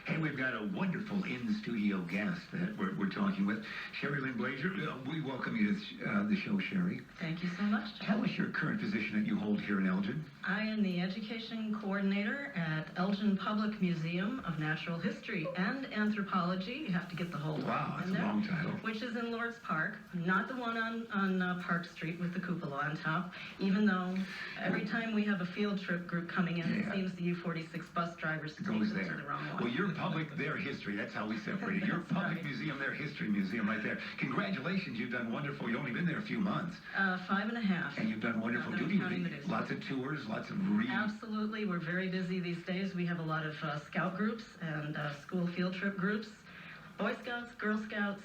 Hey, we've got a wonderful in-studio guest that we're talking with, Sherry Lynn Blazer. We welcome you to the show, Sherry. Thank you so much, John. Tell us your current position that you hold here in Elgin. I am the education coordinator at Elgin Public Museum of Natural History and Anthropology. You have to get the whole Wow, that's in there, a long title. Which is in Lord's Park, not the one on Park Street with the cupola on top, even though every time we have a field trip group coming in, it seems the U-46 bus drivers take them to the wrong one. Well, your public, their history, that's how we separate it. Your public museum, their history museum right there. Congratulations, you've done wonderful. You've only been there a few months. 5.5. And you've done wonderful duty. Lots of tours, lots of Absolutely, we're very busy these days. We have a lot of scout groups and school field trip groups. Boy Scouts, Girl Scouts,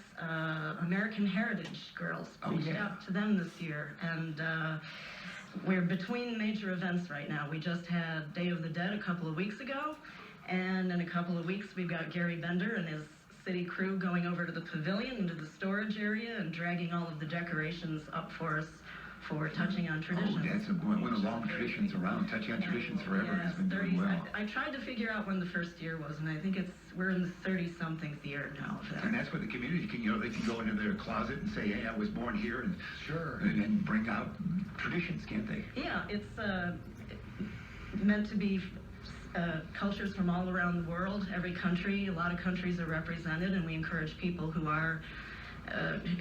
American Heritage girls. Reached out to them this year. And we're between major events right now. We just had Day of the Dead a couple of weeks ago. And in a couple of weeks, we've got Gary Bender and his city crew going over to the pavilion, into the storage area, and dragging all of the decorations up for us for Touching on Traditions. Oh, that's one of the long traditions around. Touching on Traditions forever has been doing well. I tried to figure out when the first year was, and I think we're in the 30-something year now of that. And that's what the community can, they can go into their closet and say, hey, I was born here, and and bring out traditions, can't they? Yeah, it's meant to be cultures from all around the world, every country. A lot of countries are represented, and we encourage people who are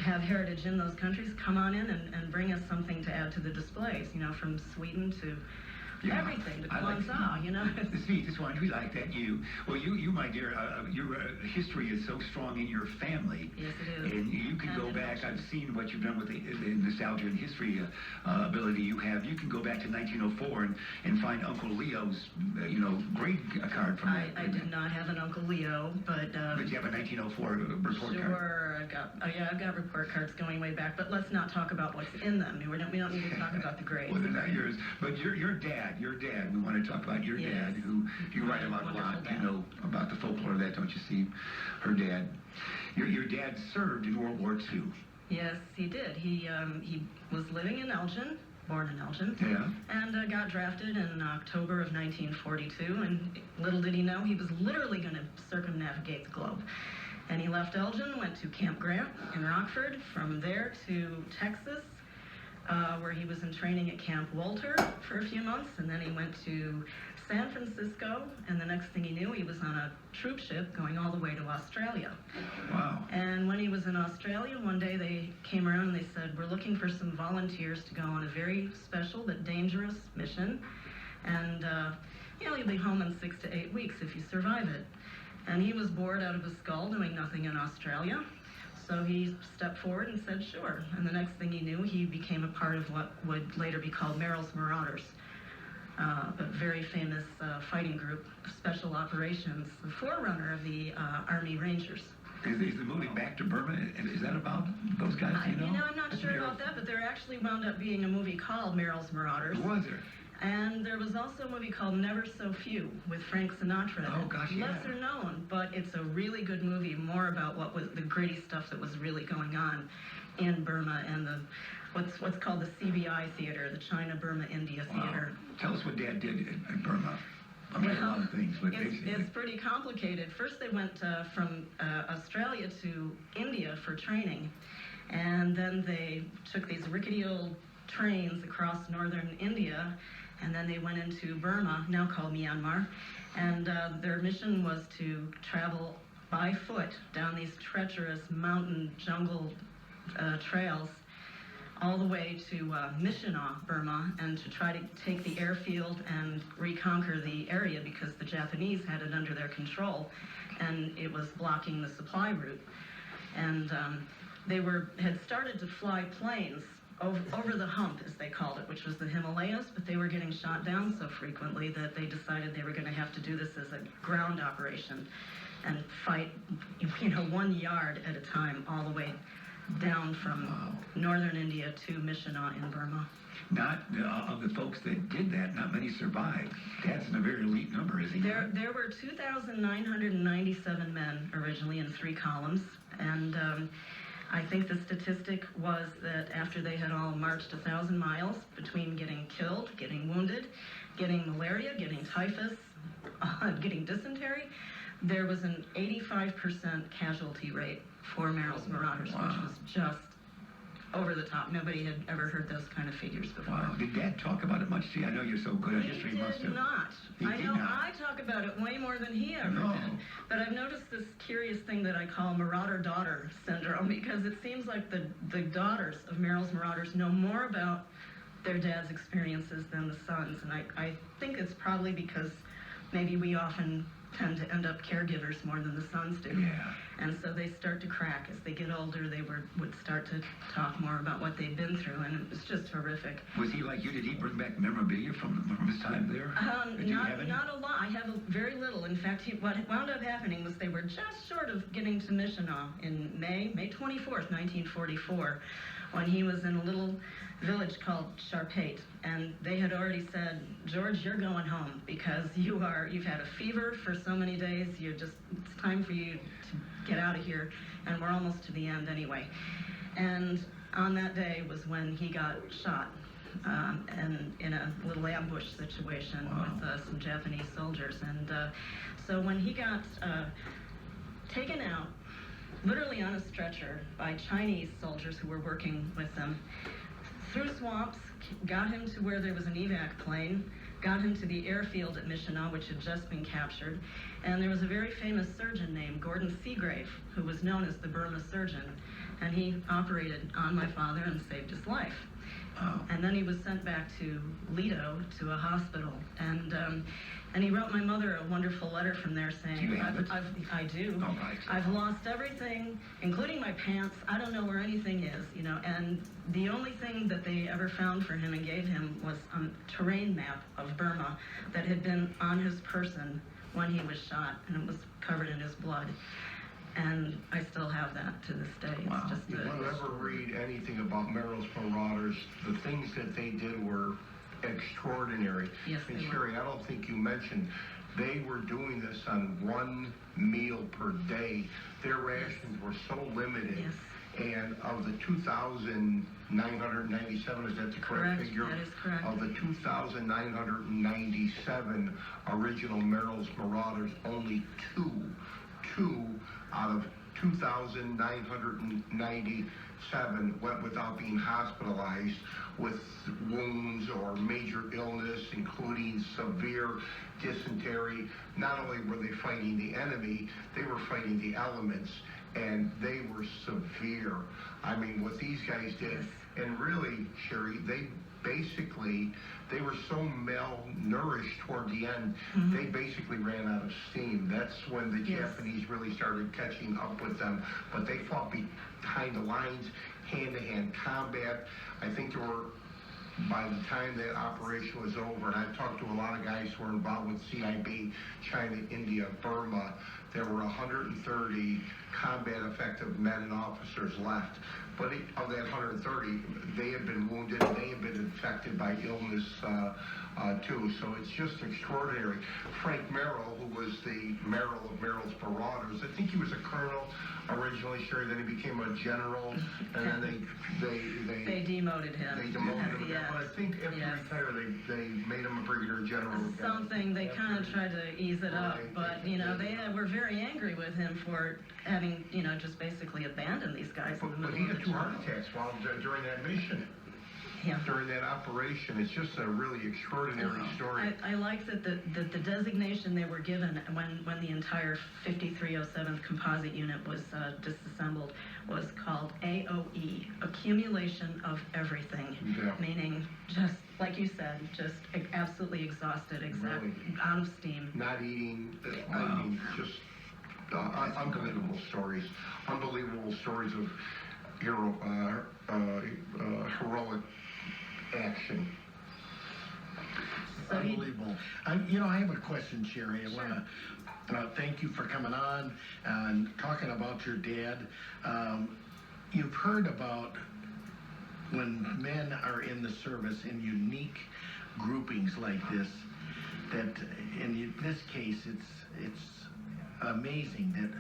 have heritage in those countries, come on in and bring us something to add to the displays, from Sweden to everything, to Kwanzaa, See, just wanted, we like that. You, my dear, your history is so strong in your family. Yes, it is. And you can go back. I've seen what you've done with the nostalgia and history ability you have. You can go back to 1904 and find Uncle Leo's, grade card from that. I did not have an Uncle Leo, but you have a 1904 report card. Sure, I've got report cards going way back. But let's not talk about what's in them. We don't need to talk about the grades. Well, they're not yours. But your dad. We want to talk about your dad, who you write about a lot. You know about the folklore of that, don't you see? Her dad. Your dad served in World War II. Yes, he did. He was living in Elgin, born in Elgin, and got drafted in October of 1942. And little did he know, he was literally going to circumnavigate the globe. And he left Elgin, went to Camp Grant in Rockford, from there to Texas, where he was in training at Camp Walter for a few months, and then he went to San Francisco, and the next thing he knew, he was on a troop ship going all the way to Australia. Wow. And when he was in Australia, one day they came around and they said, we're looking for some volunteers to go on a very special but dangerous mission, and you'll be home in 6 to 8 weeks if you survive it. And he was bored out of his skull doing nothing in Australia. So he stepped forward and said, sure. And the next thing he knew, he became a part of what would later be called Merrill's Marauders, a very famous fighting group of special operations, the forerunner of the Army Rangers. Is the movie back to Burma, is that about those guys, I'm not sure about that, but there actually wound up being a movie called Merrill's Marauders. Was there? And there was also a movie called Never So Few with Frank Sinatra. Oh, gosh, Lesser known, but it's a really good movie, more about what was the gritty stuff that was really going on in Burma and what's called the CBI theater, the China, Burma, India theater. Wow. Tell us what Dad did in Burma. I mean, a lot of things, but it's pretty complicated. First, they went from Australia to India for training, and then they took these rickety old trains across northern India, and then they went into Burma, now called Myanmar, and their mission was to travel by foot down these treacherous mountain jungle trails all the way to Mishinau, Burma, and to try to take the airfield and reconquer the area because the Japanese had it under their control, and it was blocking the supply route. And they had started to fly planes over the hump, as they called it, which was the Himalayas, but they were getting shot down so frequently that they decided they were going to have to do this as a ground operation and fight, 1 yard at a time all the way down from northern India to Mishinau in Burma. Not of the folks that did that, not many survived. Dad's in a very elite number, is he? There were 2,997 men originally in 3 columns, and I think the statistic was that after they had all marched 1,000 miles between getting killed, getting wounded, getting malaria, getting typhus, getting dysentery, there was an 85% casualty rate for Merrill's Marauders, Wow. which was just over the top. Nobody had ever heard those kind of figures before. Wow. Did Dad talk about it much? See, I know you're so good at history. He Must did have. not. He I did know not. I talk about it way more than he ever No. did. But I've noticed this curious thing that I call marauder-daughter syndrome, because it seems like the daughters of Merrill's Marauders know more about their dad's experiences than the sons. And I think it's probably because maybe we often tend to end up caregivers more than the sons do. Yeah. And so they start to crack. As they get older, they would start to talk more about what they'd been through, and it was just horrific. Was he like you? Did he bring back memorabilia from his time there? Did you have any? Not a lot. I have very little. In fact, what wound up happening was they were just short of getting to Michigan in May 24th, 1944, when he was in a little village called Sharpate, and they had already said, George, you're going home because you've had a fever for so many days. It's time for you to get out of here, and we're almost to the end anyway. And on that day was when he got shot, and in a little ambush situation. Wow. With some Japanese soldiers. And so when he got taken out, literally on a stretcher, by Chinese soldiers who were working with them, through swamps, got him to where there was an evac plane, got him to the airfield at Michigan, which had just been captured, and there was a very famous surgeon named Gordon Seagrave, who was known as the Burma surgeon, and he operated on my father and saved his life. Wow. And then he was sent back to Lido, to a hospital, and he wrote my mother a wonderful letter from there saying, Do you have it? I do. All right. I've lost everything, including my pants. I don't know where anything is, and the only thing that they ever found for him and gave him was a terrain map of Burma that had been on his person when he was shot, and it was covered in his blood. And I still have that to this day. It's Wow. just If you ever read anything about Merrill's Marauders, the things that they did were extraordinary. Yes, And they were. Sherry, I don't think you mentioned, they were doing this on one meal per day. Their rations were so limited. Yes. And of the 2,997, is that the correct Correct, figure? that is correct. Of the 2,997 original Merrill's Marauders, only two out of 2,997 went without being hospitalized with wounds or major illness, including severe dysentery. Not only were they fighting the enemy, they were fighting the elements, and they were severe. I mean, what these guys did, and really, Sherry, they were so malnourished toward the end, they basically ran out of steam. That's when the Yes. Japanese really started catching up with them. But they fought behind the lines, hand-to-hand combat. I think there were, by the time that operation was over, and I've talked to a lot of guys who were involved with CIB, China, India, Burma, there were 130 combat effective men and officers left. But of that 130, they had been wounded and they had been infected by illness too. So it's just extraordinary. Frank Merrill, who was the Merrill of Merrill's Marauders, I think he was a colonel originally, Sherry, then he became a general, and then they demoted him. they demoted him. Yes. But I think after he Yes. retired, they made him a brigadier general again. Something, they kind of tried to ease it up, Right. but, they were very angry with him for having, just basically abandoned these guys in the But middle he of had the 2 heart jungle. attacks during that mission. Yeah. During that operation. It's just a really extraordinary story. I like that the designation they were given when the entire 5307th Composite Unit was disassembled was called AOE, Accumulation of Everything, Yeah. meaning just, like you said, just absolutely exhausted, Really. out of steam. Not eating, I mean, just unbelievable stories. Unbelievable stories of heroic action. So he- Unbelievable. I have a question, Sherry. I want to thank you for coming on and talking about your dad. You've heard about when men are in the service in unique groupings like this, that in this case, it's amazing that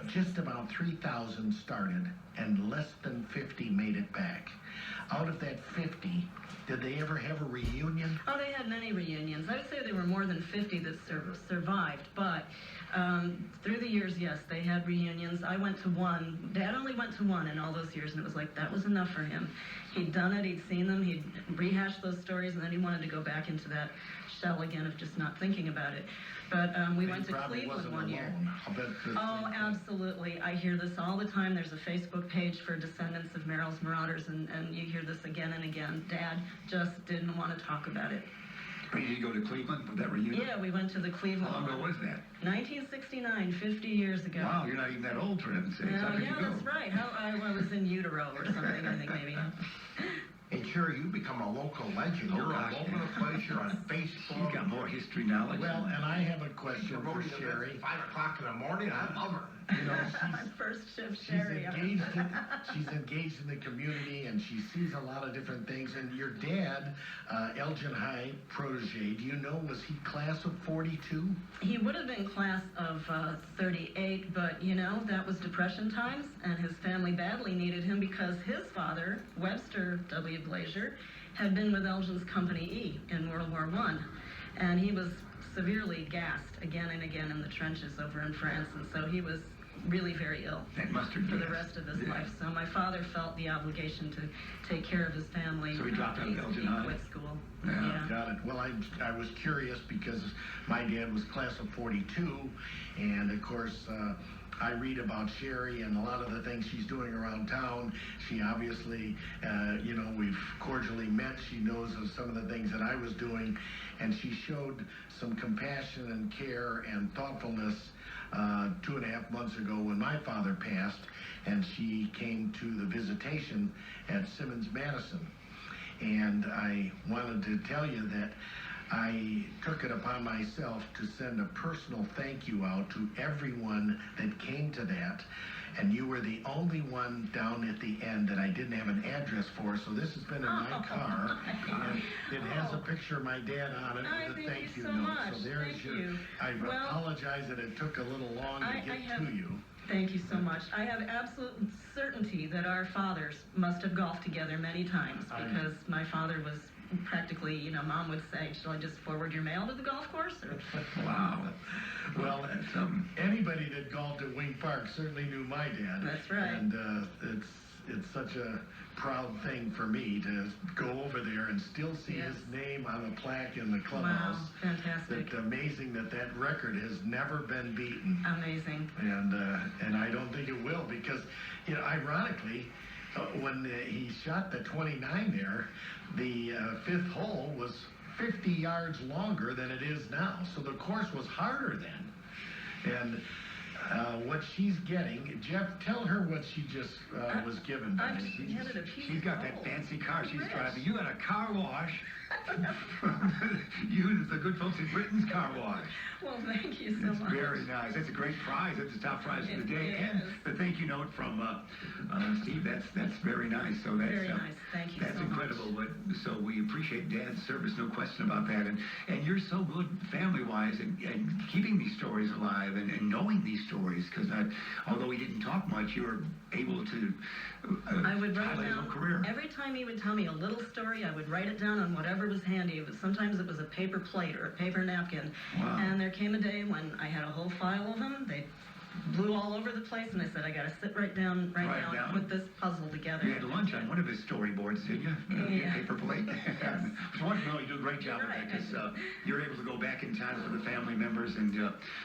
just about 3,000 started and less than 50 made it back. Out of that 50, did they ever have a reunion? Oh, they had many reunions. I would say there were more than 50 that survived, but through the years, yes, they had reunions. I went to one. Dad only went to one in all those years, and it was like that was enough for him. He'd done it, he'd seen them, he'd rehashed those stories, and then he wanted to go back into that shell again of just not thinking about it. But we went to Cleveland one year. Oh, absolutely. I hear this all the time. There's a Facebook page for descendants of Merrill's Marauders, and you hear this again and again. Dad just didn't want to talk about it. Did you go to Cleveland for that reunion? Yeah, we went to the Cleveland. How long ago was that? 1969, 50 years ago. Wow, you're not even that old, for heaven's sakes. How did you go? That's right. I was in utero or something, I think, maybe. And Sherry, you become a local legend. You're all over the place. You're on Facebook. She's got more history knowledge. Well, and I have a question for Sherry. 5 o'clock in the morning. I love her. You know, First shift Sherry. she's engaged in the community, and she sees a lot of different things. And your dad, Elgin High protege, do you know, was he class of 42? He would have been class of 38, but, you know, that was Depression times, and his family badly needed him because his father, Webster W. Glazier, had been with Elgin's Company E in World War I, and he was severely gassed again and again in the trenches over in France, and so he was really very ill That mustard for gas. the rest of his life. So my father felt the obligation to take care of his family. So he dropped out of Elgin High? He quit school. Yeah. Got it. Well, I was curious because my dad was class of 42, and of course, I read about Sherry and a lot of the things she's doing around town. She obviously, you know, we've cordially met. She knows of some of the things that I was doing, and she showed some compassion and care and thoughtfulness 2.5 months ago when my father passed, and she came to the visitation at Simmons Madison. And I wanted to tell you that I took it upon myself to send a personal thank you out to everyone that came to that. And you were the only one down at the end that I didn't have an address for, so this has been in my car. And it has a picture of my dad on it with a thank you note. So there's Thank your, you. I Well, apologize that it took a little long to get to you. Thank you so much. I have absolute certainty that our fathers must have golfed together many times because my father was practically, you know, Mom would say, shall I just forward your mail to the golf course? Or, Wow. Well, anybody that golfed at Wing Park certainly knew my dad. That's right. And it's such a proud thing for me to go over there and still see his name on a plaque in the clubhouse. Wow, fantastic. It's amazing that record has never been beaten. Amazing. And I don't think it will because, you know, ironically, when he shot the 29 there, the fifth hole was 50 yards longer than it is now. So the course was harder then. And what she's getting, Jeff, tell her what she just was given by me. She's got that fancy car she's driving. You got a car wash. You, the good folks at Britain's Car Wash. Well, thank you so much. It's very nice. That's a great prize. That's the top prize of the day. And the thank you note from Steve. That's very nice. So that's very nice. Thank you. That's so incredible. But so we appreciate Dad's service, no question about that. And you're so good family-wise and keeping these stories alive and knowing these stories because although we didn't talk much, you were able to. I would write down career. Every time he would tell me a little story, I would write it down on whatever was handy. Sometimes it was a paper plate or a paper napkin. Wow. And there came a day when I had a whole file of them. They blew all over the place, and I said, I got to sit right down and put this puzzle together. You had lunch on one of his storyboards, didn't you? Paper plate. So wonderful. You do a great job with that because you're able to go back in time for the family members and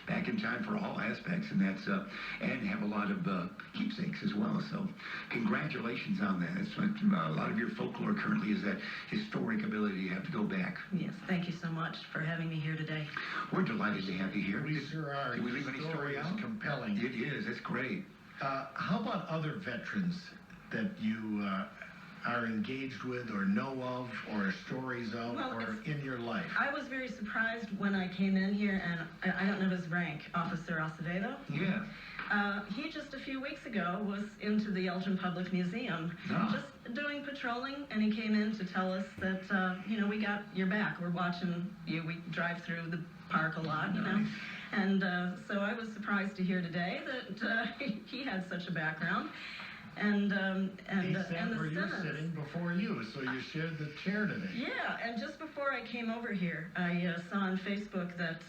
back in time for all aspects, and that's and have a lot of keepsakes as well. So congratulations on that. It's a lot of your folklore currently is that historic ability you have to go back. Yes, thank you so much for having me here today. We're delighted to have you here. We sure are. Did we leave any story out? Compelling. It is. It's great. How about other veterans that you are engaged with or know of or stories of or in your life? I was very surprised when I came in here, and I don't know his rank, Officer Acevedo. Yeah. He just a few weeks ago was into the Elgin Public Museum, just doing patrolling, and he came in to tell us that, you know, we got your back. We're watching you. We drive through the park a lot, you know. And so I was surprised to hear today that he had such a background. and He the sat where you're Simmons. sitting before you, so you shared the chair today. Yeah, and just before I came over here, I saw on Facebook that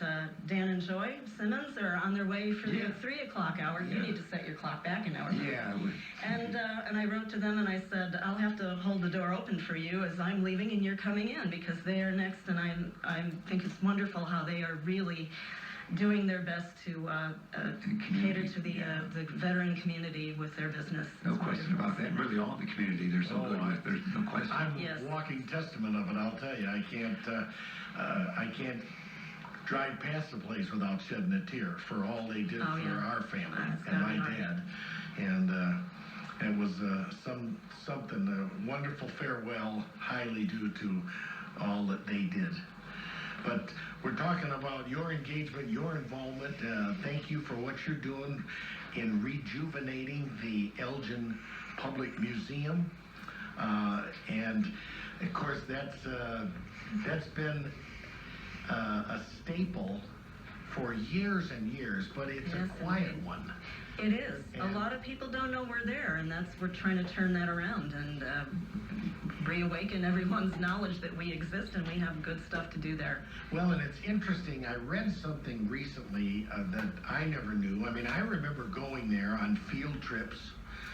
Dan and Joy Simmons are on their way for Yeah. the 3 o'clock hour. You Yeah. need to set your clock back an hour. Yeah. And I wrote to them and I said, I'll have to hold the door open for you as I'm leaving and you're coming in, because they are next, and I think it's wonderful how they are really doing their best to cater to the veteran community with their business. No It's question wonderful. about that. And really, all the community, they're so good with it. There's no question. I'm Yes. a walking testament of it, I'll tell you. I can't drive past the place without shedding a tear for all they did Oh, for yeah. our family That's and my gotta be dad. And it was something, a wonderful farewell, highly due to all that they did. But we're talking about your engagement, your involvement. Thank you for what you're doing in rejuvenating the Elgin Public Museum. And of course, that's been a staple for years and years, but it's Yes, a quiet indeed. one. It is. A And- lot of people don't know we're there, and we're trying to turn that around and reawaken everyone's knowledge that we exist and we have good stuff to do there. Well, and it's interesting. I read something recently that I never knew. I mean, I remember going there on field trips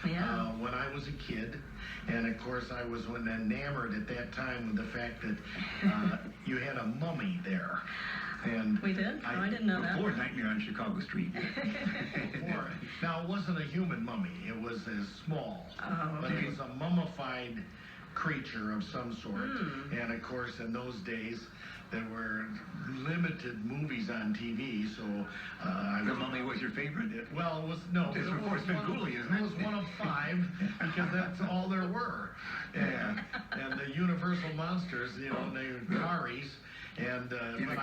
Yeah. when I was a kid. And of course, I was enamored at that time with the fact that you had a mummy there. And We did? Oh, I didn't know that. Before Nightmare on Chicago Street. before, now, it wasn't a human mummy. It was as small. Oh, But it okay. was a mummified creature of some sort. Hmm. And of course, in those days, there were limited movies on TV, so The Mummy was your favorite? well, it was no. It's it from was Forrest one of- Gully, isn't it? It was one of 5 because that's all there were. Yeah. And the Universal monsters, they were Karis. And but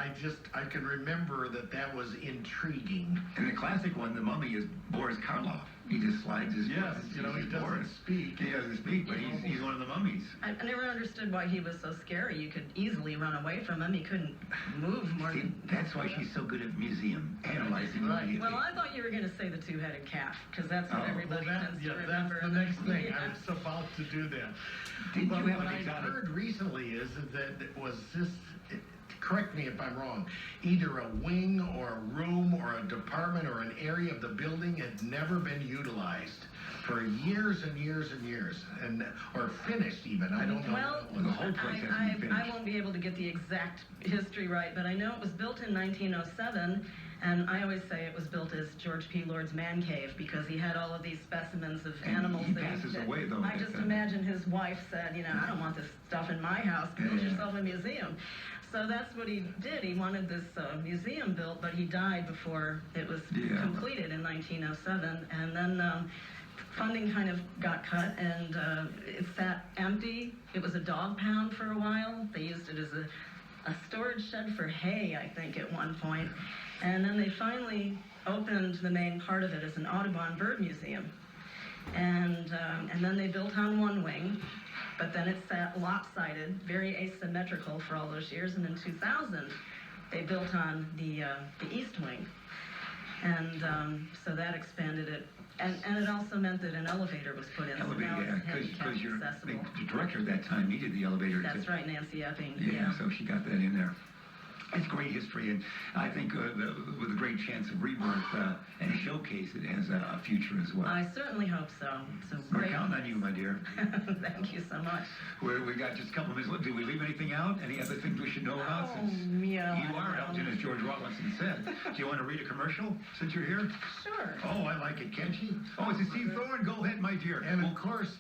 I can remember that was intriguing. And the classic one, the Mummy, is Boris Karloff. He just slides his Yes, foot. he doesn't Boris. speak. He doesn't speak, but he's one of the mummies. I never understood why he was so scary. You could easily run away from him. He couldn't move more See, than... that's why she's so good at museum analyzing. Right. Well, I thought you were going to say the two-headed calf, because that's what Oh, everybody tends to That's remember. the next thing. Yeah. I was about to do that. Didn't But you have what an I exotic? heard recently is that it was this, correct me if I'm wrong, either a wing or a room or a department or an area of the building had never been utilized for years and years and years, or finished even. I don't know. Well, The whole place hasn't I finished. won't be able to get the exact history right, but I know it was built in 1907, and I always say it was built as George P. Lord's man cave because he had all of these specimens of And animals. he that passes away, though, I at just that- imagine his wife said, I don't want this stuff in my house. Build Yeah. yourself a museum. So that's what he did. He wanted this museum built, but he died before it was Yeah. completed in 1907, and then funding kind of got cut, and it sat empty. It was a dog pound for a while. They used it as a storage shed for hay, I think, at one point. And then they finally opened the main part of it as an Audubon bird museum. And then they built on one wing, but then it sat lopsided, very asymmetrical for all those years. And in 2000, they built on the east wing. And so that expanded it. And it also meant that an elevator was put in. So Elevator, now yeah, it's handicap because your accessible. the director at that time needed the elevator. That's right, Nancy Epping. Yeah, so she got that in there. It's great history, and I think with a great chance of rebirth and showcase it as a future as well. I certainly hope so. So We're great. counting on you, my dear. Thank you so much. We got just a couple of minutes left. Did we leave anything out? Any other things we should know about? Oh, Since yeah. you are Elgin, as George Rawlinson said. Do you want to read a commercial since you're here? Sure. Oh, I like it. Catchy. Oh, it's a Steve Thorne. Go ahead, my dear. And of course,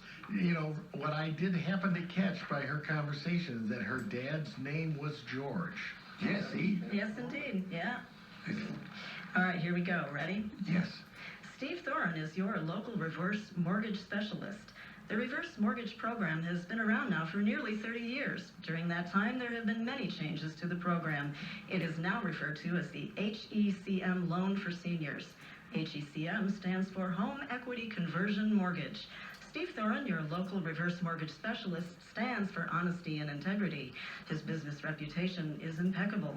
what I did happen to catch by her conversation is that her dad's name was George. Yes, see? Yes, indeed. Yeah. All right, here we go. Ready? Yes. Steve Thoren is your local reverse mortgage specialist. The reverse mortgage program has been around now for nearly 30 years. During that time, there have been many changes to the program. It is now referred to as the HECM Loan for Seniors. HECM stands for Home Equity Conversion Mortgage. Steve Thoren, your local reverse mortgage specialist, stands for honesty and integrity. His business reputation is impeccable.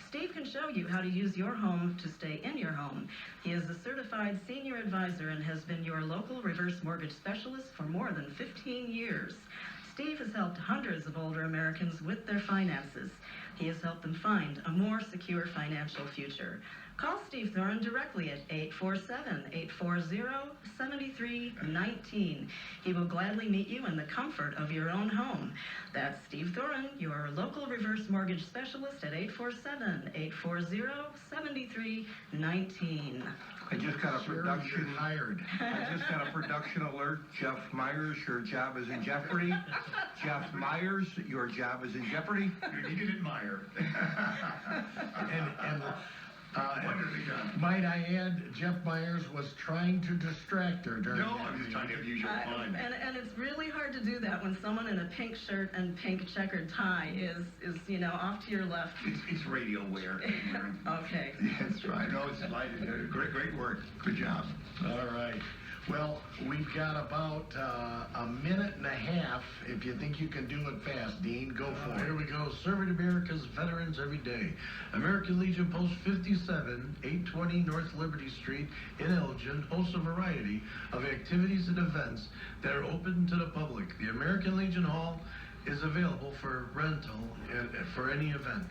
Steve can show you how to use your home to stay in your home. He is a certified senior advisor and has been your local reverse mortgage specialist for more than 15 years. Steve has helped hundreds of older Americans with their finances. He has helped them find a more secure financial future. Call Steve Thoren directly at 847-840-7319. He will gladly meet you in the comfort of your own home. That's Steve Thoren, your local reverse mortgage specialist at 847-840-7319. I just got a Sherry, production you're hired. I just got a production alert. Jeff Myers, your job is in jeopardy. Jeff Myers, your job is in jeopardy. You needed admire. And Wonderfully done. might I add, Jeff Myers was trying to distract her during No, that I'm just trying to use your fun. And it's really hard to do that when someone in a pink shirt and pink checkered tie is off to your left. It's radio wear. Okay. That's right. No, it's delighted. Great work. Good job. All right. Well, we've got about a minute and a half. If you think you can do it fast, Dean, go for Here it. we go. Serving America's veterans every day. American Legion Post 57, 820 North Liberty Street in Elgin hosts a variety of activities and events that are open to the public. The American Legion Hall is available for rental for any event.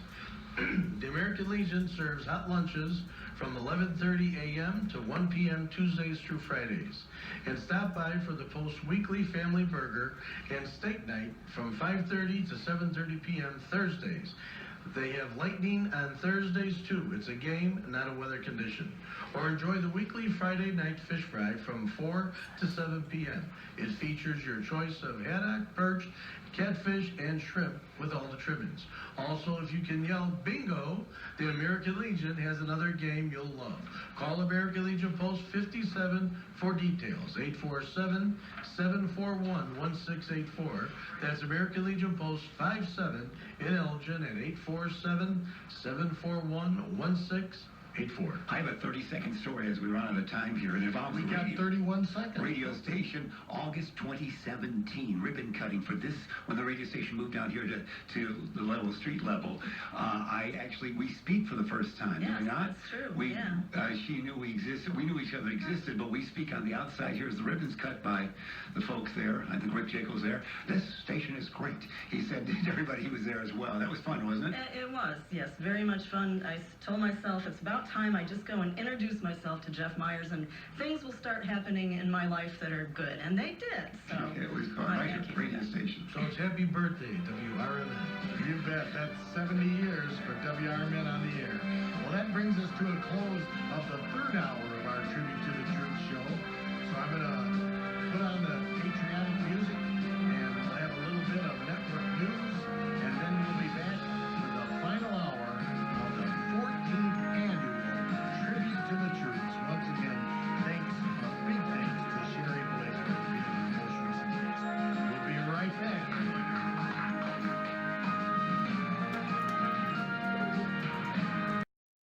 The American Legion serves hot lunches from 11:30 a.m. to 1 p.m. Tuesdays through Fridays. And stop by for the Post weekly family burger and steak night from 5:30 to 7:30 p.m. Thursdays. They have lightning on Thursdays too. It's a game, not a weather condition. Or enjoy the weekly Friday night fish fry from 4 to 7 p.m. It features your choice of haddock, perch, catfish, and shrimp with all the trimmings. Also, if you can yell bingo, the American Legion has another game you'll love. Call American Legion Post 57 for details. 847-741-1684. That's American Legion Post 57 in Elgin at 847-741-1684. I have a 30-second story as we run out of time here. It involves We got radio. 31 seconds. Radio station, August 2017, ribbon cutting for this, when the radio station moved down here to the street level. We speak for the first time, do Yes, we not? that's true, We, yeah. she knew we existed, we knew each other existed, but we speak on the outside. Here's the ribbons cut by the folks there. I think Rick Jacobs there. This station is great. He said to everybody he was there as well. That was fun, wasn't it? It was, yes, very much fun. I told myself it's about time I just go and introduce myself to Jeff Myers, and things will start happening in my life that are good, and they did. So It was fun. I Right thank at you. the radio station. So it's happy birthday, WRMN. You bet. That's 70 years for WRMN on the air. Well, that brings us to a close of the third hour